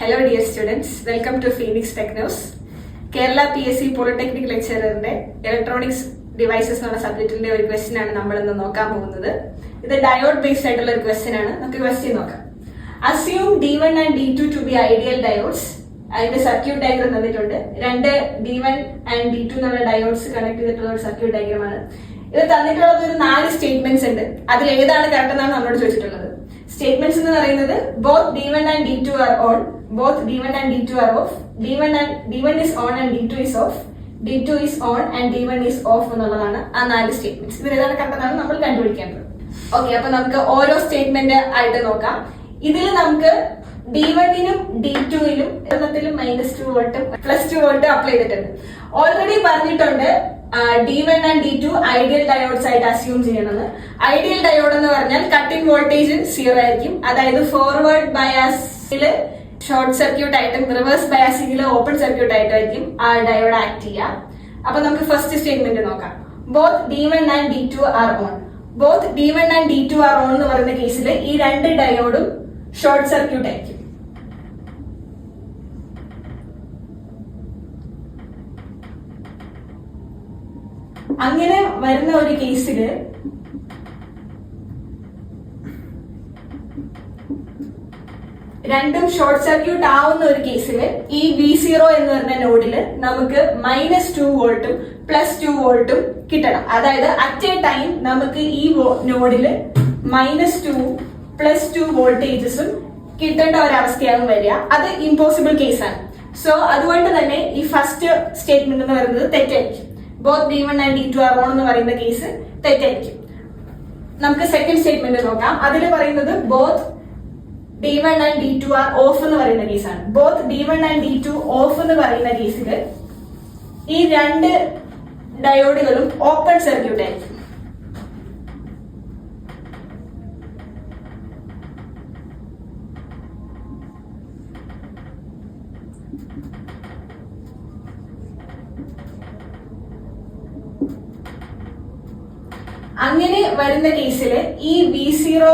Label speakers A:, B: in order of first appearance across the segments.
A: Hello dear students, welcome to Phoenix Technos. Kerala PSC Polytechnic lecturer-ന്റെ electronics devices എന്ന സബ്ജക്റ്റിന്റെ ഒരു ക്വസ്റ്റ്യൻ ആണ് നമ്മൾ ഇന്ന് നോക്കാൻ പോകുന്നത്. ഇത് ഡയോഡ് ബേസ്ഡ് ആയിട്ടുള്ള ഒരു ക്വസ്റ്റ്യൻ ആണ്. നമുക്ക് ക്വസ്റ്റ്യൻ നോക്കാം. Assume D1 and D2 to be ideal diodes. അതിന്റെ സർക്യൂട്ട് ഡയഗ്രം തന്നിട്ടുണ്ട്. രണ്ട് D1 and D2 എന്നുള്ള ഡയോഡ്സ് കണക്ട് ചെയ്തിട്ടുള്ള ഒരു സർക്യൂട്ട് ഡയഗ്രം ആണ്. ഇത് തന്നിട്ടുള്ളത് ഒരു 4 സ്റ്റേറ്റ്മെന്റ്സ് ഉണ്ട്. അതിൽ ഏതാണ് കറക്റ്റ് എന്നാണ് നമ്മളോട് ചോദിച്ചിട്ടുള്ളത്. സ്റ്റേറ്റ്മെന്റ്സ് എന്ന് പറയുന്നത് both D1 and D2 are on, both D1 and D2 are off, D1 is on and D2 is off, D2 is on and D1 is off എന്നുള്ളതാണ് ആ 4 സ്റ്റേറ്റ്മെന്റ്സ്. ഇത് ഏതാണ് കറക്റ്റ് എന്നാണ് നമ്മൾ കണ്ടുപിടിക്കേണ്ടത്. ഓക്കെ, അപ്പൊ നമുക്ക് ഓരോ സ്റ്റേറ്റ്മെന്റ് ആയിട്ട് നോക്കാം. ഇതിൽ നമുക്ക് D1നും D2നും എണ്ണത്തിലും -2 വോൾട്ടും +2 വോൾട്ടും അപ്ലൈ ചെയ്തിട്ടുണ്ട്. ഓൾറെഡി പറഞ്ഞിട്ടുണ്ട് D1 and D2 ideal diodes ആയിട്ട് അസ്യൂം ചെയ്യണമെന്ന്. ഐഡിയൽ ഡയോഡ് എന്ന് പറഞ്ഞാൽ കട്ടിംഗ് വോൾട്ടേജ് 0 ആയിരിക്കും. അതായത് ഫോർവേഡ് ബയാസില് ഷോർട്ട് സർക്യൂട്ട് ആയിട്ടും റിവേഴ്സ് ബയാസിൽ ഓപ്പൺ സർക്യൂട്ട് ആയിട്ടായിരിക്കും ആ ഡയോഡ് ആക്ട് ചെയ്യുക. അപ്പൊ നമുക്ക് ഫസ്റ്റ് സ്റ്റേറ്റ്മെന്റ് നോക്കാം. Both D1 and D2 are on. Both D1 and D2 are on എന്ന് പറയുന്ന കേസിൽ ഈ രണ്ട് ഡയോഡും ഷോർട്ട് സർക്യൂട്ട് ആയിരിക്കും. അങ്ങനെ വരുന്ന ഒരു കേസില് രണ്ടും ഷോർട്ട് സർക്യൂട്ട് ആവുന്ന ഒരു കേസിൽ ഈ V0 എന്ന് പറഞ്ഞ നോഡില് നമുക്ക് -2 വോൾട്ടും +2 വോൾട്ടും കിട്ടണം. അതായത് അറ്റ് എ ടൈം നമുക്ക് ഈ നോഡില് -2 +2 വോൾട്ടേജസും കിട്ടേണ്ട ഒരവസ്ഥയാകും വരിക. അത് ഇമ്പോസിബിൾ കേസാണ്. സോ അതുകൊണ്ട് തന്നെ ഈ ഫസ്റ്റ് സ്റ്റേറ്റ്മെന്റ് എന്ന് പറയുന്നത് തെറ്റായിരിക്കും. Both D1 and D2 are on എന്ന് പറയുന്ന കേസ് തെറ്റായിരിക്കും. നമുക്ക് സെക്കൻഡ് സ്റ്റേറ്റ്മെന്റ് നോക്കാം. അതിൽ പറയുന്നത് both D1 and D2 R of എന്ന് പറയുന്ന കേസാണ്. Both D1 and D2 of എന്ന് പറയുന്ന കേസിൽ ഈ രണ്ട് ഡയോഡുകളും ഓപ്പൺ സർക്യൂട്ട് ആയിരിക്കും. അങ്ങനെ വരുന്ന കേസിൽ ഈ V0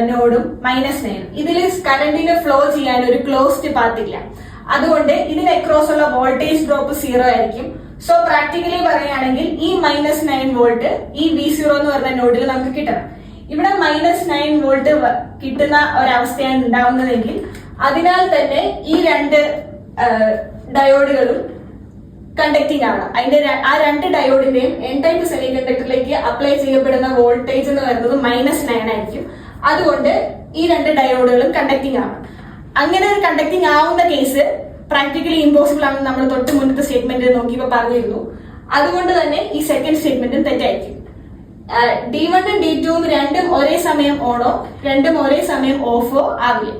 A: നോഡും -9 ഇതിൽ കറന്റിന് ഫ്ലോ ചെയ്യാൻ ഒരു ക്ലോസ്ഡ് പാത്ത് ഇല്ല. അതുകൊണ്ട് ഇതിന് അക്രോസ് ഉള്ള വോൾട്ടേജ് ഡ്രോപ്പ് 0 ആയിരിക്കും. സോ പ്രാക്ടിക്കലി പറയുകയാണെങ്കിൽ ഈ -9 വോൾട്ട് ഈ V0 എന്ന് പറയുന്ന നോഡിൽ നമുക്ക് കിട്ടണം. ഇവിടെ -9 വോൾട്ട് കിട്ടുന്ന ഒരവസ്ഥയാണ് ഉണ്ടാവുന്നതെങ്കിൽ അതിനാൽ തന്നെ ഈ രണ്ട് ഡയോഡുകളും കണ്ടക്ടിങ് ആവണം. അതിന്റെ ആ രണ്ട് ഡയോഡിന്റെയും എൻ ടൈപ്പ് സെമി കണ്ടക്ടറിലേക്ക് അപ്ലൈ ചെയ്യപ്പെടുന്ന വോൾട്ടേജ് എന്ന് പറയുന്നത് -9 ആയിരിക്കും. അതുകൊണ്ട് ഈ രണ്ട് ഡയോഡുകളും കണ്ടക്ടിങ് ആവണം. അങ്ങനെ ഒരു കണ്ടക്ടിങ് ആവുന്ന കേസ് പ്രാക്ടിക്കലി ഇമ്പോസിബിൾ ആണെന്ന് നമ്മൾ തൊട്ട് മുന്നത്തെ സ്റ്റേറ്റ്മെന്റ് നോക്കിയപ്പോൾ പറഞ്ഞിരുന്നു. അതുകൊണ്ട് തന്നെ ഈ സെക്കൻഡ് സ്റ്റേറ്റ്മെന്റും തെറ്റായിരിക്കും. D1 ഉം D2 ഉം രണ്ടും ഒരേ സമയം ഓണോ രണ്ടും ഒരേ സമയം ഓഫോ ആവില്ല.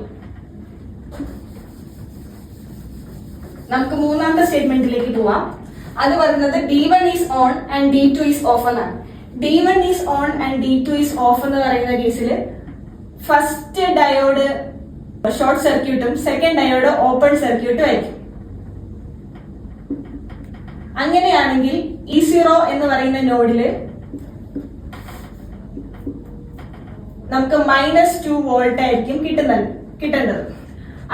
A: നമുക്ക് മൂന്നാമത്തെ സ്റ്റേറ്റ്മെന്റിലേക്ക് പോവാം. അത് പറയുന്നത് D1 is on and D2 is of എന്നാണ്. D1 is on and D2 is of എന്ന് പറയുന്ന കേസിൽ ഫസ്റ്റ് ഡയോഡ് ഷോർട്ട് സർക്യൂട്ടും സെക്കൻഡ് ഡയോഡ് ഓപ്പൺ സർക്യൂട്ടും ആയിരിക്കും. അങ്ങനെയാണെങ്കിൽ E0 എന്ന് പറയുന്ന നോഡില് നമുക്ക് -2 വോൾട്ട് ആയിരിക്കും കിട്ടേണ്ടത്.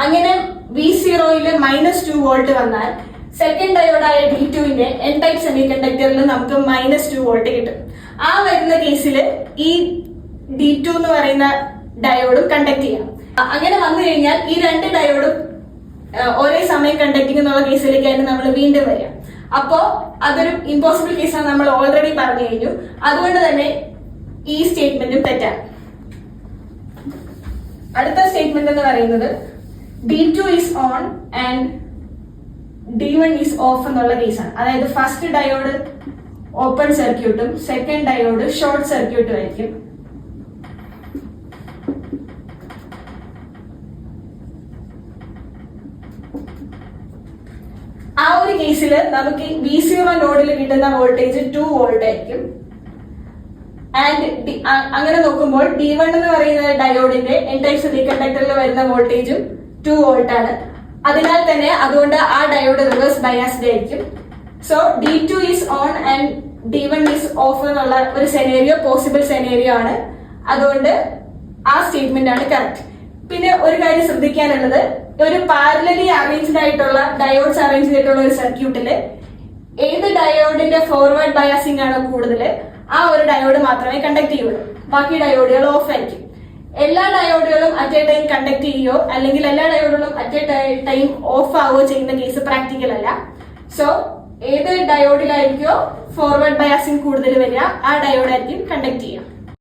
A: അങ്ങനെ V0യില് -2 വോൾട്ട് വന്നാൽ സെക്കൻഡ് ഡയോഡായ D2ന്റെ എൻ ടൈപ്പ് സെമി കണ്ടക്ടറിൽ നമുക്ക് -2 വോൾട്ട് കിട്ടും. ആ വരുന്ന കേസിൽ ഈ D2 എന്ന് പറയുന്ന ഡയോഡും കണ്ടക്ട് ചെയ്യാം. അങ്ങനെ വന്നു കഴിഞ്ഞാൽ ഈ രണ്ട് ഡയോഡും ഒരേ സമയം കണ്ടക്ടിങ് എന്നുള്ള കേസിലേക്കാണ് നമ്മൾ വീണ്ടും വരിക. അപ്പോ അതൊരു ഇമ്പോസിബിൾ കേസാണ് നമ്മൾ ഓൾറെഡി പറഞ്ഞു കഴിഞ്ഞു. അതുകൊണ്ട് തന്നെ ഈ സ്റ്റേറ്റ്മെന്റും തെറ്റാണ്. അടുത്ത സ്റ്റേറ്റ്മെന്റ് എന്ന് പറയുന്നത് D2 is on and D1 is of എന്നുള്ള കേസാണ്. അതായത് ഫസ്റ്റ് ഡയോഡ് ഓപ്പൺ സർക്യൂട്ടും സെക്കൻഡ് ഡയോഡ് ഷോർട്ട് സർക്യൂട്ടും ആയിരിക്കും. ആ ഒരു കേസിൽ നമുക്ക് V0 നോഡിൽ കിട്ടുന്ന വോൾട്ടേജ് 2 വോൾട്ട് ആയിരിക്കും. ആൻഡ് അങ്ങനെ നോക്കുമ്പോൾ D1 എന്ന് പറയുന്ന ഡയോഡിന്റെ എൻ ടൈപ്പ് സെമി കണ്ടക്ടറിൽ വരുന്ന വോൾട്ടേജും 2 വോൾട്ട് ആണ്. അതിനാൽ തന്നെ അതുകൊണ്ട് ആ ഡയോഡ് റിവേഴ്സ് ബയാസ്ഡ് ആയിരിക്കും. So D2 is on and D1 is of എന്നുള്ള ഒരു സെനേറിയോ പോസിബിൾ സെനേറിയോ ആണ്. അതുകൊണ്ട് ആ സ്റ്റേറ്റ്മെന്റ് ആണ് കറക്റ്റ്. പിന്നെ ഒരു കാര്യം ശ്രദ്ധിക്കാനുള്ളത്, ഒരു പാരലലി അറേഞ്ച്ഡ് ആയിട്ടുള്ള ഡയോഡ്സ് അറേഞ്ച് ചെയ്തിട്ടുള്ള ഒരു സർക്യൂട്ടില് ഏത് ഡയോഡിന്റെ ഫോർവേഡ് ബയാസിംഗ് ആണോ കൂടുതൽ ആ ഒരു ഡയോഡ് മാത്രമേ കണ്ടക്ട് ചെയ്യുള്ളൂ. ബാക്കി ഡയോഡുകൾ ഓഫ് ആയിരിക്കും. എല്ലാ ഡയോഡുകളും അറ്റ് എ ടൈം കണ്ടക്ട് ചെയ്യുകയോ അല്ലെങ്കിൽ എല്ലാ ഡയോഡുകളും അറ്റ് എ ടൈം ഓഫ് ആവുകയോ ചെയ്യുന്ന കേസ് പ്രാക്ടിക്കൽ അല്ല. സോ ഏത് ഡയോഡിലായിരിക്കോ ഫോർവേഡ് ബയാസിംഗ് കൂടുതൽ വരിക ആ ഡയോഡായിരിക്കും കണ്ടക്ട് ചെയ്യുക.